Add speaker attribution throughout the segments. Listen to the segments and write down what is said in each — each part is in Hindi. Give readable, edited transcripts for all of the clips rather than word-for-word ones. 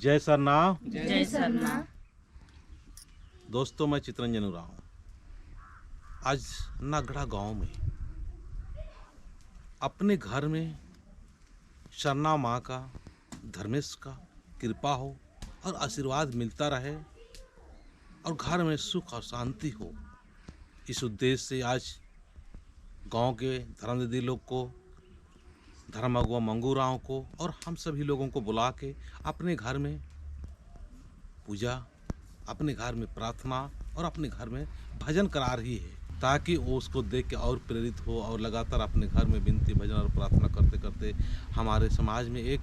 Speaker 1: जय सरना।
Speaker 2: जय सरना।
Speaker 1: दोस्तों, मैं चितरंजन उरांव आज नागड़ा गांव में अपने घर में सरना माँ का, धर्मेश का कृपा हो और आशीर्वाद मिलता रहे और घर में सुख और शांति हो, इस उद्देश्य से आज गांव के धर्म दीदी लोग को, धर्म अगुआ मंगू राव को और हम सभी लोगों को बुला के अपने घर में पूजा, अपने घर में प्रार्थना और अपने घर में भजन करा रही है, ताकि वो उसको देख के और प्रेरित हो और लगातार अपने घर में विनती भजन और प्रार्थना करते करते हमारे समाज में एक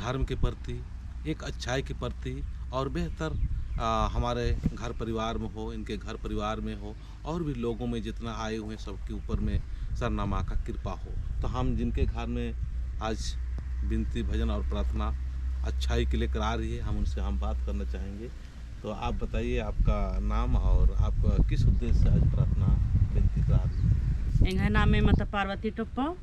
Speaker 1: धर्म के प्रति, एक अच्छाई के प्रति और बेहतर हमारे घर परिवार में हो, इनके घर परिवार में हो और भी लोगों में जितना आए हुए हैं सबके ऊपर में सरना माँ का कृपा हो। तो हम जिनके घर में आज विनती भजन और प्रार्थना अच्छाई के लिए करा रही है, हम उनसे हम बात करना चाहेंगे। तो आप बताइए आपका नाम और आप किस उद्देश्य से आज प्रार्थना विनती करा रही है।
Speaker 2: इनका नाम है मतलब पार्वती टोप्पो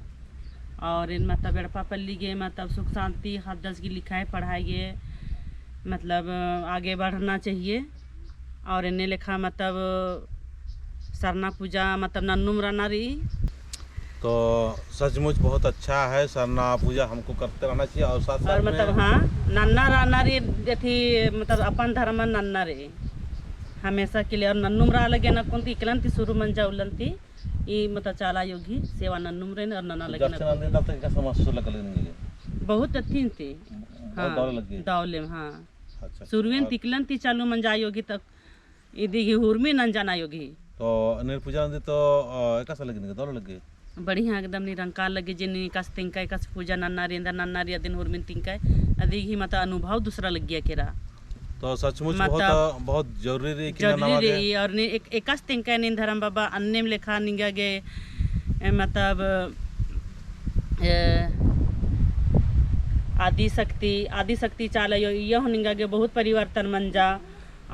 Speaker 2: और इन मतलब एड़पा पल्ली के मतलब सुख शांति हर 10 की लिखाई पढ़ाई मतलब आगे बढ़ना चाहिए और इन्हें लिखा मतलब सरना पूजा मतलब नन्नुम रहना रही।
Speaker 1: तो सचमुच बहुत अच्छा है, सरना पूजा हमको करते रहना चाहिए और साथ
Speaker 2: और मतलब हाँ नन्ना रहना रही थी मतलब अपन धर्म नन्ना रही हमेशा के लिए और नन्नुम रहा लगे ना कौन थी किलन थी शुरू मन जाउलन थी ये मतलब चाला योगी सेवा नन्नुम रहे और नन्ना लगे बहुत अच्छी थी। हाँ दौले हाँ शुरुएन तिकलन थी चालू मन जा योगी तक इदी हुरमी नन जाना योगी।
Speaker 1: तो निर्पूजा तो कैसा लगे दौड़ लगे
Speaker 2: बढ़िया एकदम निरंकार लगे जिन कस तिंका कस पूजा नन्ना रेंदा नन्ना रिया दिन हुरमिन तिंका अधिक ही मतलब अनुभव दूसरा लग गया केरा।
Speaker 1: तो सचमुच बहुत जरूरी
Speaker 2: है और एक तिंका निन धर्म बाबा अन्य में लेखा निंगा गे मतलब आदि शक्ति चाल यो निंगा गे बहुत परिवर्तन मन जा